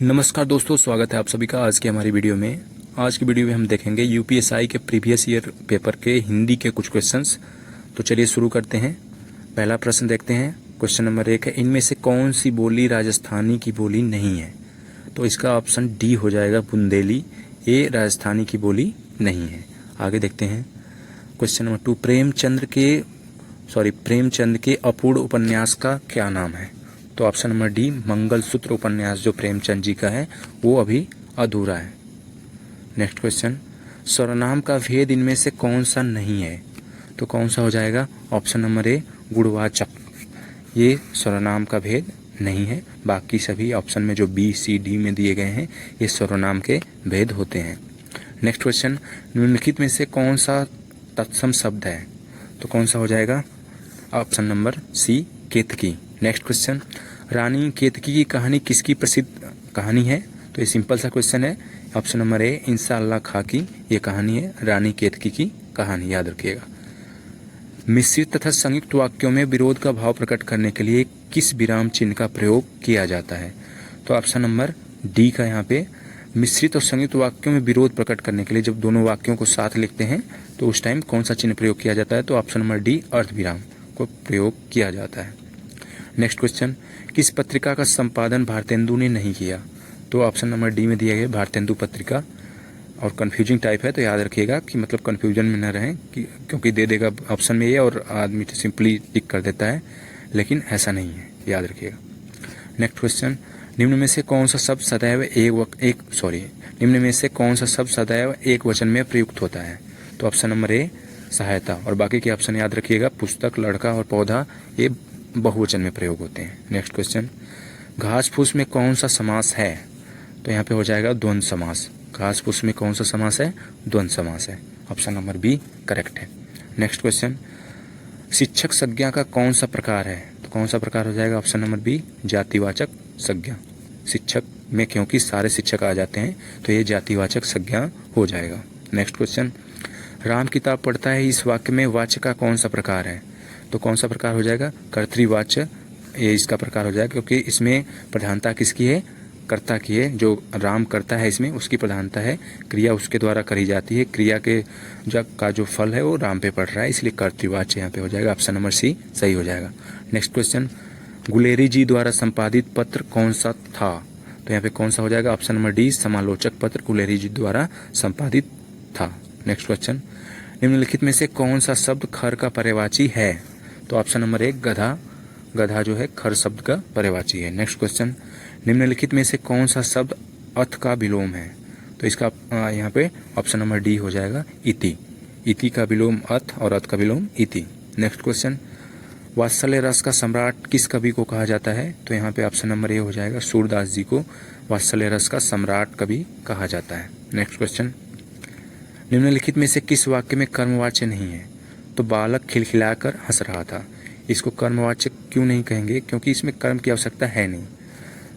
नमस्कार दोस्तों, स्वागत है आप सभी का आज की हमारी वीडियो में। आज की वीडियो में हम देखेंगे यूपीएसआई के प्रीवियस ईयर पेपर के हिंदी के कुछ क्वेश्चंस। तो चलिए शुरू करते हैं। पहला प्रश्न देखते हैं। क्वेश्चन नंबर 1 है, इनमें से कौन सी बोली राजस्थानी की बोली नहीं है? तो इसका ऑप्शन डी हो जाएगा बुंदेली। ए राजस्थानी की बोली नहीं है। आगे देखते हैं। क्वेश्चन नंबर 2, प्रेमचंद के अपूर्ण उपन्यास का क्या नाम है? तो ऑप्शन नंबर डी मंगलसूत्र उपन्यास जो प्रेमचंद जी का है वो अभी अधूरा है। नेक्स्ट क्वेश्चन, सर्वनाम का भेद इनमें से कौन सा नहीं है? तो कौन सा हो जाएगा? ऑप्शन नंबर ए गुणवाचक। ये सर्वनाम का भेद नहीं है। बाकी सभी ऑप्शन में जो बी सी डी में दिए गए हैं ये सर्वनाम के भेद होते हैं। नेक्स्ट क्वेश्चन, निम्नलिखित में से कौन सा तत्सम शब्द है? तो कौन सा हो जाएगा? ऑप्शन नंबर सी केतकी। नेक्स्ट क्वेश्चन, रानी केतकी की कहानी किसकी प्रसिद्ध कहानी है? तो ये सिंपल सा क्वेश्चन है। ऑप्शन नंबर ए इंशाअल्लाह खां की ये कहानी है, रानी केतकी की कहानी, याद रखिएगा। मिश्रित तथा संयुक्त वाक्यों में विरोध का भाव प्रकट करने के लिए किस विराम चिन्ह का प्रयोग किया जाता है? तो ऑप्शन नंबर डी का यहाँ पे मिश्रित और संयुक्त वाक्यों में विरोध प्रकट करने के लिए जब दोनों वाक्यों को साथ लिखते हैं तो उस टाइम कौन सा चिन्ह प्रयोग किया जाता है? तो ऑप्शन नंबर डी अर्ध विराम को प्रयोग किया जाता है। नेक्स्ट क्वेश्चन, किस पत्रिका का संपादन भारतेंदु ने नहीं किया? तो ऑप्शन नंबर डी में दिया गया भारतेंदु पत्रिका। और कंफ्यूजिंग टाइप है तो याद रखिएगा कि मतलब कंफ्यूजन में न रहें क्योंकि दे देगा ऑप्शन में ये और आदमी सिंपली टिक कर देता है, लेकिन ऐसा नहीं है, याद रखिएगा। नेक्स्ट क्वेश्चन, निम्न में से कौन सा शब्द सदैव एक वचन में प्रयुक्त होता है? तो ऑप्शन नंबर ए सहायता। और बाकी के ऑप्शन याद रखिएगा, पुस्तक, लड़का और पौधा ये बहुवचन में प्रयोग होते हैं। नेक्स्ट क्वेश्चन, घास फूस में कौन सा समास है? तो यहाँ पे हो जाएगा द्वंद्व समास। घास फूस में कौन सा समास है? द्वंद्व समास है। ऑप्शन नंबर बी करेक्ट है। नेक्स्ट क्वेश्चन, शिक्षक संज्ञा का कौन सा प्रकार है? तो कौन सा प्रकार हो जाएगा? ऑप्शन नंबर बी जातिवाचक संज्ञा। शिक्षक में क्योंकि सारे शिक्षक आ जाते हैं तो ये जातिवाचक संज्ञा हो जाएगा। नेक्स्ट क्वेश्चन, राम किताब पढ़ता है, इस वाक्य में वाच्य का कौन सा प्रकार है? तो कौन सा प्रकार हो जाएगा? कर्तृवाच्य ये इसका प्रकार हो जाएगा क्योंकि इसमें प्रधानता किसकी है? कर्ता की है। जो राम करता है इसमें उसकी प्रधानता है, क्रिया उसके द्वारा करी जाती है, क्रिया के का जो फल है वो राम पे पड़ रहा है, इसलिए कर्तृवाच्य यहाँ पे हो जाएगा। ऑप्शन नंबर सी सही हो जाएगा। नेक्स्ट क्वेश्चन, गुलेरी जी द्वारा संपादित पत्र कौन सा था? तो यहाँ पे कौन सा हो जाएगा? ऑप्शन नंबर डी समालोचक पत्र गुलेरी जी द्वारा संपादित था। नेक्स्ट क्वेश्चन, निम्नलिखित में से कौन सा शब्द खर का पर्यायवाची है? तो ऑप्शन नंबर एक गधा। गधा जो है खर शब्द का पर्यायवाची है। नेक्स्ट क्वेश्चन, निम्नलिखित में से कौन सा शब्द अथ का विलोम है? तो इसका यहाँ पे ऑप्शन नंबर डी हो जाएगा इति। इति का विलोम अथ और अथ का विलोम इति। नेक्स्ट क्वेश्चन, वात्सल्य रस का सम्राट किस कवि को कहा जाता है? तो यहाँ पे ऑप्शन नंबर ए हो जाएगा सूरदास जी को वात्सल्य रस का सम्राट कवि कहा जाता है। नेक्स्ट क्वेश्चन, निम्नलिखित में से किस वाक्य में कर्मवाच्य नहीं है? तो बालक खिलखिलाकर हंस रहा था। इसको कर्मवाच्य क्यों नहीं कहेंगे? क्योंकि इसमें कर्म की आवश्यकता है नहीं।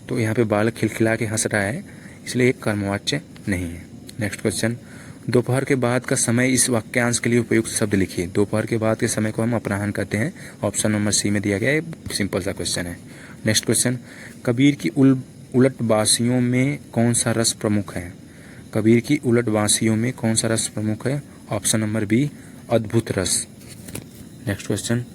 तो यहाँ पे बालक खिलखिला के हंस रहा है इसलिए एक कर्मवाच्य नहीं है। नेक्स्ट क्वेश्चन, दोपहर के बाद का समय इस वाक्यांश के लिए उपयुक्त शब्द लिखिए। दोपहर के बाद के समय को हम अपराह्न कहते हैं। ऑप्शन नंबर सी में दिया गया है, सिंपल सा क्वेश्चन है। नेक्स्ट क्वेश्चन, कबीर की उलट बांसियों में कौन सा रस प्रमुख है? कबीर की उलट बांसियों में कौन सा रस प्रमुख है? ऑप्शन नंबर बी अद्भुत रस। नेक्स्ट क्वेश्चन,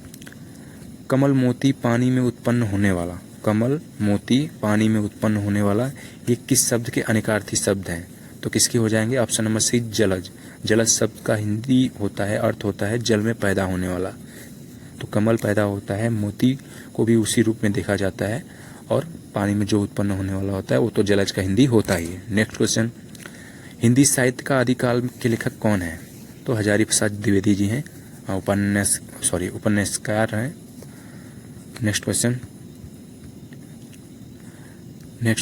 कमल मोती पानी में उत्पन्न होने वाला। कमल मोती पानी में उत्पन्न होने वाला ये किस शब्द के अनेकार्थी शब्द हैं? तो किसके हो जाएंगे? ऑप्शन नंबर सी जलज। जलज शब्द का हिंदी होता है अर्थ होता है जल में पैदा होने वाला। तो कमल पैदा होता है, मोती को भी उसी रूप में देखा जाता है और पानी में जो उत्पन्न होने वाला होता है वो तो जलज का हिंदी होता ही है। नेक्स्ट क्वेश्चन, हिंदी साहित्य का आदिकाल के लेखक कौन है? तो हजारी प्रसाद द्विवेदी जी हैं, उपन्यासकार हैं। नेक्स्ट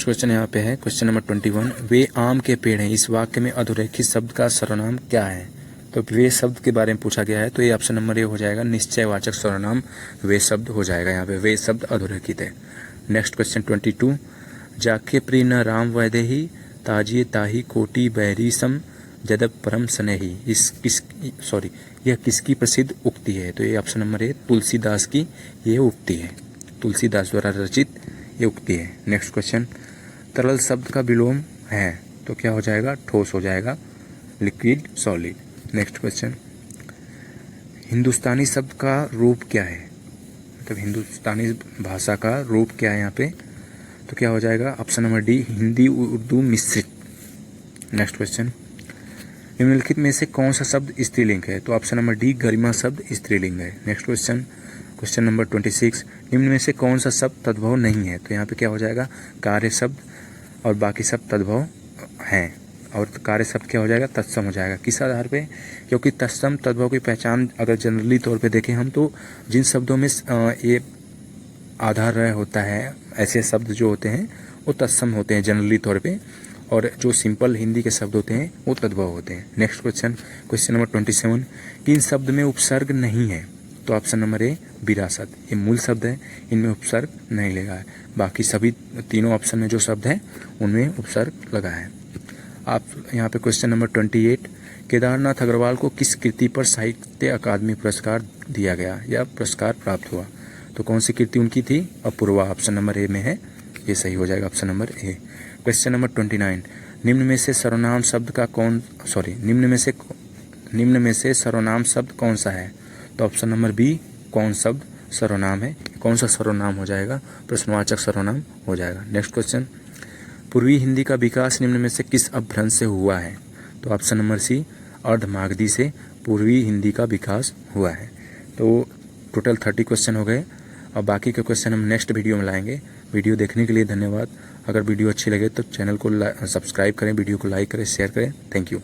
क्वेश्चन यहाँ पे है क्वेश्चन नंबर 21, वे आम के पेड़ हैं, इस वाक्य में अधोरेखित शब्द का सर्वनाम क्या है? तो वे शब्द के बारे में पूछा गया है तो ये ऑप्शन नंबर ए हो जाएगा निश्चयवाचक सर्वनाम वे शब्द हो जाएगा। यहाँ पे वे शब्द अधोरेखित है। नेक्स्ट क्वेश्चन 22, जाके प्रिय न राम वैदेही ताजिए ताही कोटि बैरीसम जदब परम स्नेही। यह किसकी प्रसिद्ध उक्ति है? तो ये ऑप्शन नंबर ए तुलसीदास की ये उक्ति है, तुलसीदास द्वारा रचित ये उक्ति है। नेक्स्ट क्वेश्चन, तरल शब्द का विलोम है तो क्या हो जाएगा, ठोस हो जाएगा, लिक्विड सॉलिड। नेक्स्ट क्वेश्चन, हिंदुस्तानी शब्द का रूप क्या है, मतलब हिंदुस्तानी भाषा का रूप क्या है यहाँ पे, तो क्या हो जाएगा, option number D, Hindi Urdu मिश्रित। नेक्स्ट क्वेश्चन, निम्नलिखित में से कौन सा शब्द स्त्रीलिंग है, तो ऑप्शन नंबर डी, गरिमा शब्द स्त्रीलिंग है। नेक्स्ट क्वेश्चन, क्वेश्चन नंबर 26, निम्न में से कौन सा शब्द तद्भव नहीं है, तो यहाँ पे क्या हो जाएगा, कार्य शब्द और बाकी सब तद्भव हैं, और कार्य शब्द क्या हो जाएगा, तत्सम हो जाएगा। किस आधार पे, क्योंकि तत्सम तद्भव की पहचान अगर जनरली तौर पे देखें हम, तो जिन शब्दों में ये आधार रह होता है, ऐसे शब्द जो होते हैं वो तत्सम होते हैं जनरली तौर पे, और जो सिंपल हिंदी के शब्द होते हैं वो तद्भव होते हैं। नेक्स्ट क्वेश्चन, क्वेश्चन नंबर 27, किन शब्द में उपसर्ग नहीं है, तो ऑप्शन नंबर ए, विरासत। ये मूल शब्द है, इनमें उपसर्ग नहीं लगा है, बाकी सभी तीनों ऑप्शन में जो शब्द हैं उनमें उपसर्ग लगा है। आप यहाँ पे क्वेश्चन नंबर 28, केदारनाथ अग्रवाल को किस कृति पर साहित्य अकादमी पुरस्कार दिया गया या पुरस्कार प्राप्त हुआ, तो कौन सी कृति उनकी थी, अपूर्वा, ऑप्शन नंबर ए में है, ये सही हो जाएगा, ऑप्शन नंबर ए। क्वेश्चन नंबर 29, निम्न में से सर्वनाम शब्द का निम्न में से सर्वनाम शब्द कौन सा है, तो ऑप्शन नंबर बी, कौन शब्द सर्वनाम है, कौन सा सर्वनाम हो जाएगा, प्रश्नवाचक सर्वनाम हो जाएगा। नेक्स्ट क्वेश्चन, पूर्वी हिंदी का विकास निम्न में से किस अपभ्रंश से हुआ है, तो ऑप्शन नंबर सी, अर्धमागधी से पूर्वी हिंदी का विकास हुआ है। तो टोटल 30 क्वेश्चन हो गए, और बाकी के क्वेश्चन हम नेक्स्ट वीडियो में लाएंगे। वीडियो देखने के लिए धन्यवाद। अगर वीडियो अच्छी लगे तो चैनल को सब्सक्राइब करें, वीडियो को लाइक करें, शेयर करें। Thank you.